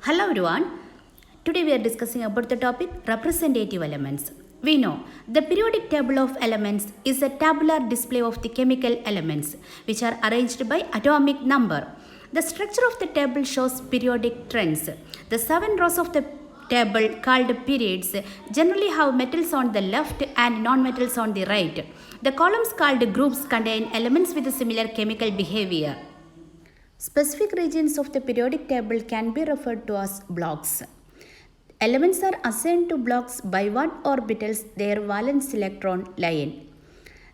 Hello everyone. Today we are discussing about the topic representative elements. We know the periodic table of elements is a tabular display of the chemical elements which are arranged by atomic number. The structure of the table shows periodic trends. The 7 rows of the table called periods generally have metals on the left and non-metals on the right. The columns called groups contain elements with a similar chemical behavior. Specific regions of the periodic table can be referred to as blocks. Elements are assigned to blocks by what orbitals their valence electron lie in.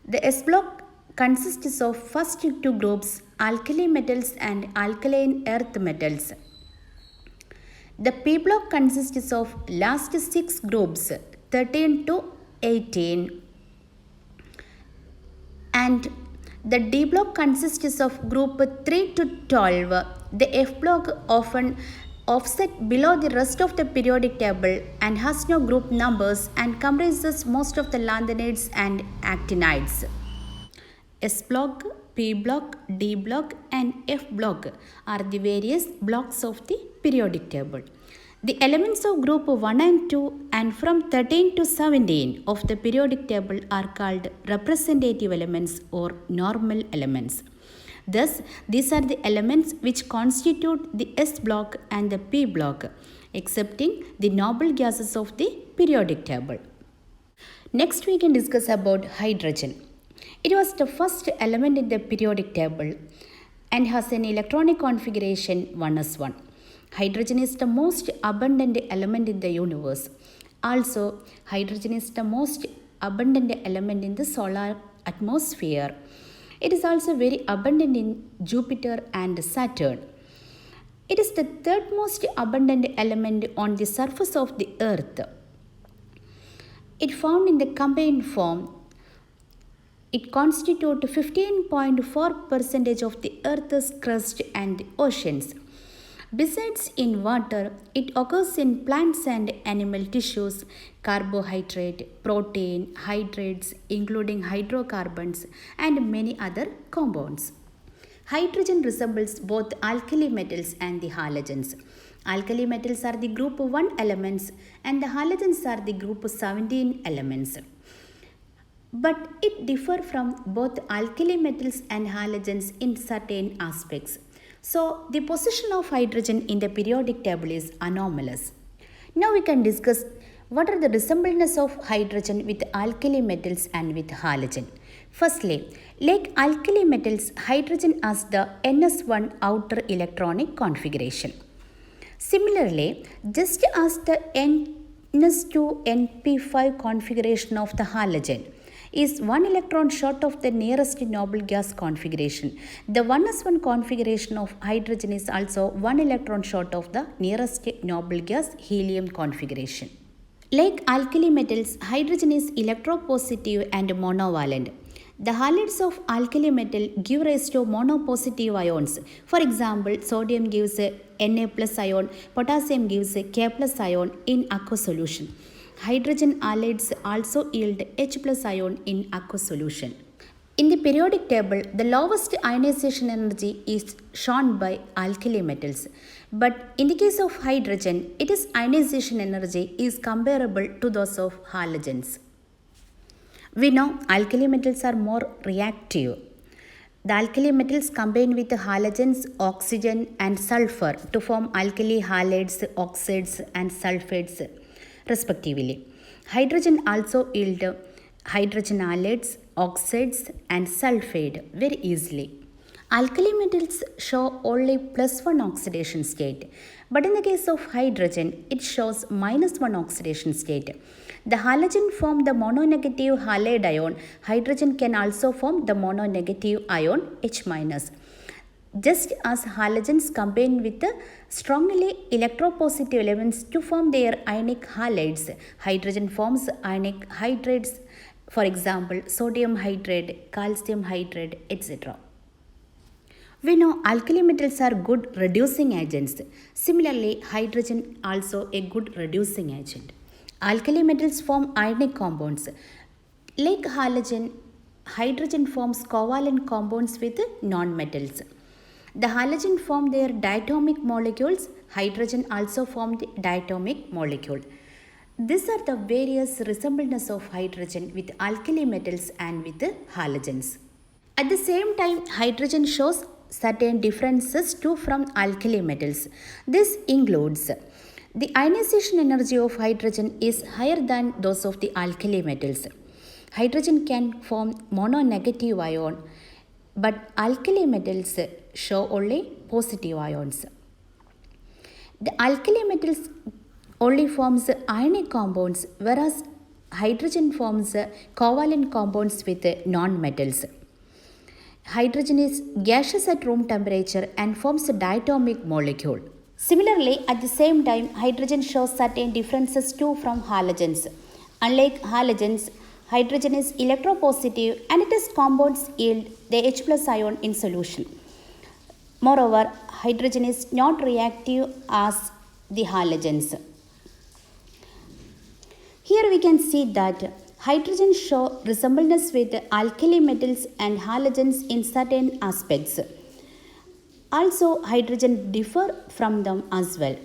The S block consists of first two groups, alkali metals and alkaline earth metals. The P block consists of last 6 groups, 13 to 18, and the D block consists of group 3 to 12. The F block often offset below the rest of the periodic table and has no group numbers and comprises most of the lanthanides and actinides. S block, P block, D block and F block are the various blocks of the periodic table. The elements of group 1 and 2 and from 13 to 17 of the periodic table are called representative elements or normal elements. Thus, these are the elements which constitute the S block and the P block, excepting the noble gases of the periodic table. Next, we can discuss about hydrogen. It was the first element in the periodic table and has an electronic configuration 1s1. Hydrogen is the most abundant element in the universe. Also, hydrogen is the most abundant element in the solar atmosphere. It is also very abundant in Jupiter and Saturn. It is the third most abundant element on the surface of the Earth. It found in the combined form. It constitutes 15.4% of the Earth's crust and the oceans. Besides in water, it occurs in plants and animal tissues, carbohydrate, protein, hydrates, including hydrocarbons, and many other compounds. Hydrogen resembles both alkali metals and the halogens. Alkali metals are the group 1 elements and the halogens are the group 17 elements. But it differs from both alkali metals and halogens in certain aspects. So, the position of hydrogen in the periodic table is anomalous. Now we can discuss what are the resemblances of hydrogen with alkali metals and with halogen. Firstly, like alkali metals, hydrogen has the NS1 outer electronic configuration. Similarly, just as the NS2 NP5 configuration of the halogen is 1 electron short of the nearest noble gas configuration. The 1s1 configuration of hydrogen is also 1 electron short of the nearest noble gas helium configuration. Like alkali metals, hydrogen is electropositive and monovalent. The halides of alkali metal give rise to monopositive ions. For example, sodium gives a Na plus ion, potassium gives a K plus ion in aqueous solution. Hydrogen halides also yield H plus ion in aqueous solution. In the periodic table, the lowest ionization energy is shown by alkali metals. But in the case of hydrogen, its ionization energy is comparable to those of halogens. We know alkali metals are more reactive. The alkali metals combine with halogens, oxygen and sulfur to form alkali halides, oxides and sulfates respectively. Hydrogen also yield hydrogen halides, oxides and sulfate very easily. Alkali metals show only +1 oxidation state, but in the case of hydrogen, it shows -1 oxidation state. The halogen form the mononegative halide ion. Hydrogen can also form the mononegative ion H-. Just as halogens combine with the strongly electropositive elements to form their ionic halides, hydrogen forms ionic hydrates, for example, sodium hydrate, calcium hydrate, etc. We know alkali metals are good reducing agents. Similarly, hydrogen also a good reducing agent. Alkali metals form ionic compounds. Like halogen, hydrogen forms covalent compounds with non-metals. The halogen form their diatomic molecules, hydrogen also form the diatomic molecule. These are the various resemblances of hydrogen with alkali metals and with halogens. At the same time, hydrogen shows certain differences too from alkali metals. This includes the ionization energy of hydrogen is higher than those of the alkali metals. Hydrogen can form mononegative ion, but alkali metals show only positive ions. The alkali metals only forms ionic compounds, whereas hydrogen forms covalent compounds with non-metals. Hydrogen is gaseous at room temperature and forms a diatomic molecule. Similarly, at the same time, hydrogen shows certain differences too from halogens. Unlike halogens, hydrogen is electropositive and its compounds yield the H plus ion in solution. Moreover, hydrogen is not reactive as the halogens. Here we can see that hydrogen show resemblance with alkali metals and halogens in certain aspects. Also, hydrogen differ from them as well.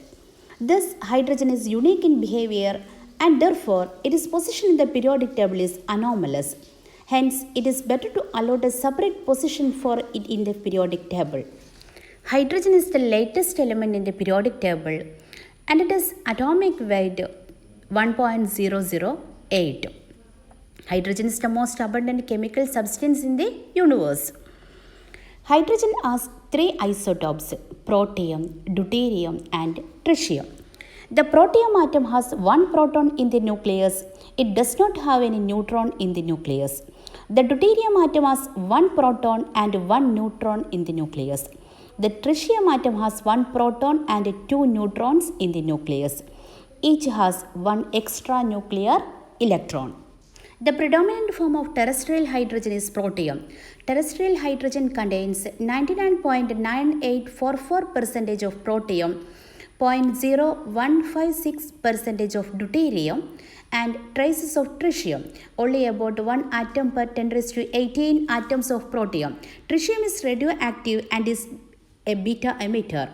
Thus, hydrogen is unique in behavior and therefore its position in the periodic table is anomalous. Hence, it is better to allot a separate position for it in the periodic table. Hydrogen is the latest element in the periodic table and it has atomic weight 1.008. Hydrogen is the most abundant chemical substance in the universe. Hydrogen has three isotopes, protium, deuterium and tritium. The protium atom has one proton in the nucleus. It does not have any neutron in the nucleus. The deuterium atom has one proton and one neutron in the nucleus. The tritium atom has one proton and two neutrons in the nucleus. Each has one extra nuclear electron. The predominant form of terrestrial hydrogen is protium. Terrestrial hydrogen contains 99.9844% of protium, 0.0156% of deuterium and traces of tritium, only about 1 atom per 10 raised to 18 atoms of protium. Tritium is radioactive and is a beta emitter.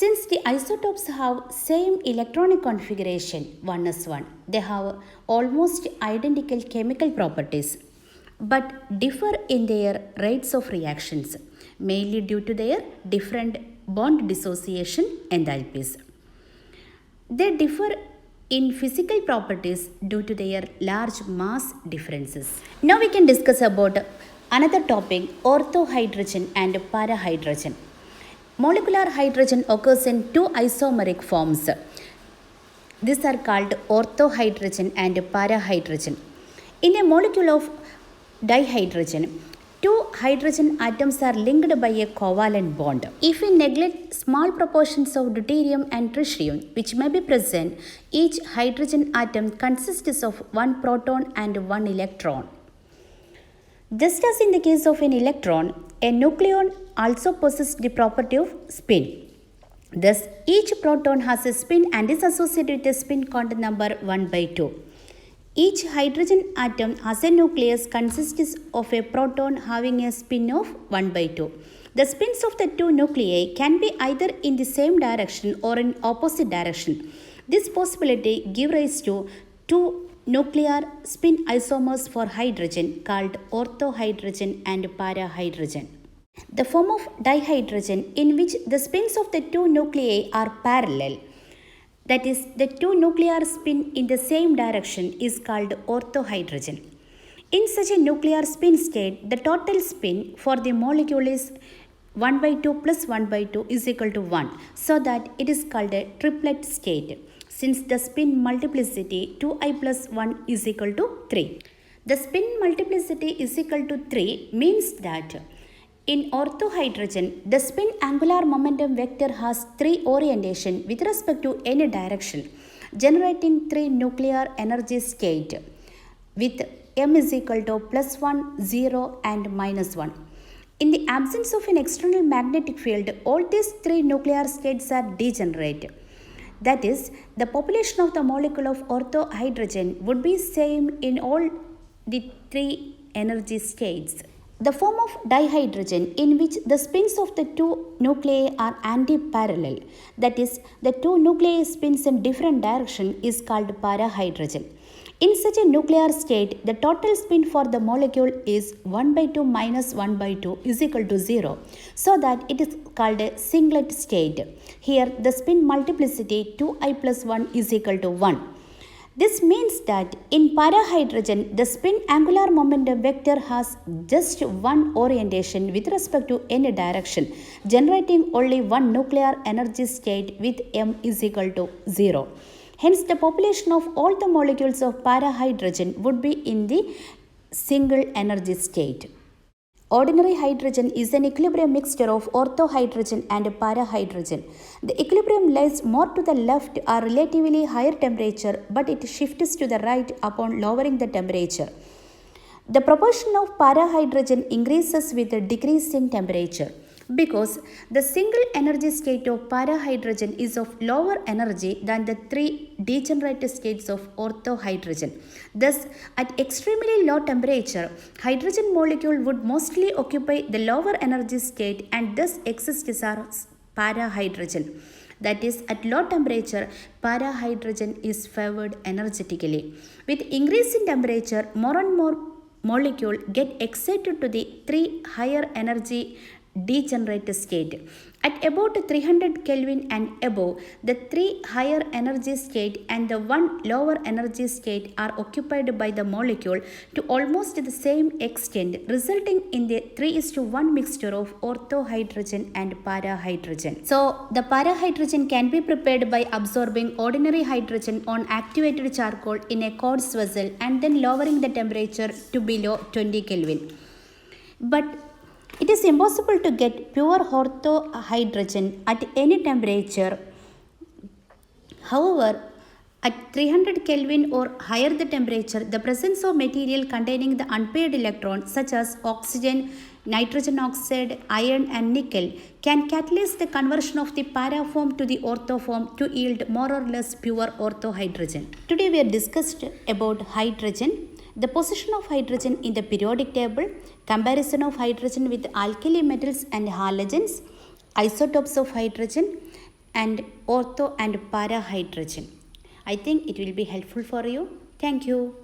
Since the isotopes have same electronic configuration 1s1, they have almost identical chemical properties but differ in their rates of reactions, mainly due to their different bond dissociation enthalpies. They differ in physical properties due to their large mass differences. Now we can discuss about another topic, orthohydrogen and parahydrogen. Molecular hydrogen occurs in two isomeric forms. These are called orthohydrogen and parahydrogen. In a molecule of dihydrogen, two hydrogen atoms are linked by a covalent bond. If we neglect small proportions of deuterium and tritium which may be present, each hydrogen atom consists of one proton and one electron. Just as in the case of an electron, a nucleon also possesses the property of spin. Thus, each proton has a spin and is associated with a spin quantum number 1/2. Each hydrogen atom has a nucleus consists of a proton having a spin of 1/2. The spins of the two nuclei can be either in the same direction or in opposite direction. This possibility gives rise to two nuclear spin isomers for hydrogen called orthohydrogen and parahydrogen. The form of dihydrogen in which the spins of the two nuclei are parallel, that is, the two nuclear spin in the same direction, is called orthohydrogen. In such a nuclear spin state, the total spin for the molecule is 1/2 plus 1/2 is equal to 1, so that it is called a triplet state, since the spin multiplicity 2i plus 1 is equal to 3. The spin multiplicity is equal to 3 means that in orthohydrogen, the spin angular momentum vector has 3 orientation with respect to any direction, generating 3 nuclear energy state with m is equal to +1, 0 and -1. In the absence of an external magnetic field, all these 3 nuclear states are degenerate. That is, the population of the molecule of orthohydrogen would be same in all the 3 energy states. the form of dihydrogen in which the spins of the two nuclei are antiparallel, that is, the two nuclei spins in different direction, is called parahydrogen. In such a nuclear state, the total spin for the molecule is 1 by 2 minus 1 by 2 is equal to 0, so that it is called a singlet state. Here the spin multiplicity 2i plus 1 is equal to 1. This means that in parahydrogen, the spin angular momentum vector has just one orientation with respect to any direction, generating only one nuclear energy state with m is equal to 0. Hence, the population of all the molecules of parahydrogen would be in the single energy state. Ordinary hydrogen is an equilibrium mixture of orthohydrogen and parahydrogen. The equilibrium lies more to the left or relatively higher temperature, but it shifts to the right upon lowering the temperature. The proportion of parahydrogen increases with the decrease in temperature, because the single energy state of parahydrogen is of lower energy than the three degenerate states of orthohydrogen. Thus, at extremely low temperature, hydrogen molecule would mostly occupy the lower energy state and thus exist as parahydrogen. That is, at low temperature, parahydrogen is favored energetically. With increase in temperature, more and more molecule get excited to the three higher energy degenerate state. At about 300 Kelvin and above, the three higher energy state and the one lower energy state are occupied by the molecule to almost the same extent, resulting in the 3:1 mixture of orthohydrogen and parahydrogen. So, the parahydrogen can be prepared by absorbing ordinary hydrogen on activated charcoal in a quartz vessel and then lowering the temperature to below 20 Kelvin. But it is impossible to get pure orthohydrogen at any temperature. However, at 300 Kelvin or higher the temperature, the presence of material containing the unpaired electrons such as oxygen, nitrogen oxide, iron and nickel can catalyze the conversion of the para form to the ortho form to yield more or less pure orthohydrogen. Today we have discussed about hydrogen, the position of hydrogen in the periodic table, comparison of hydrogen with alkali metals and halogens, isotopes of hydrogen, and ortho and parahydrogen. I think it will be helpful for you. Thank you.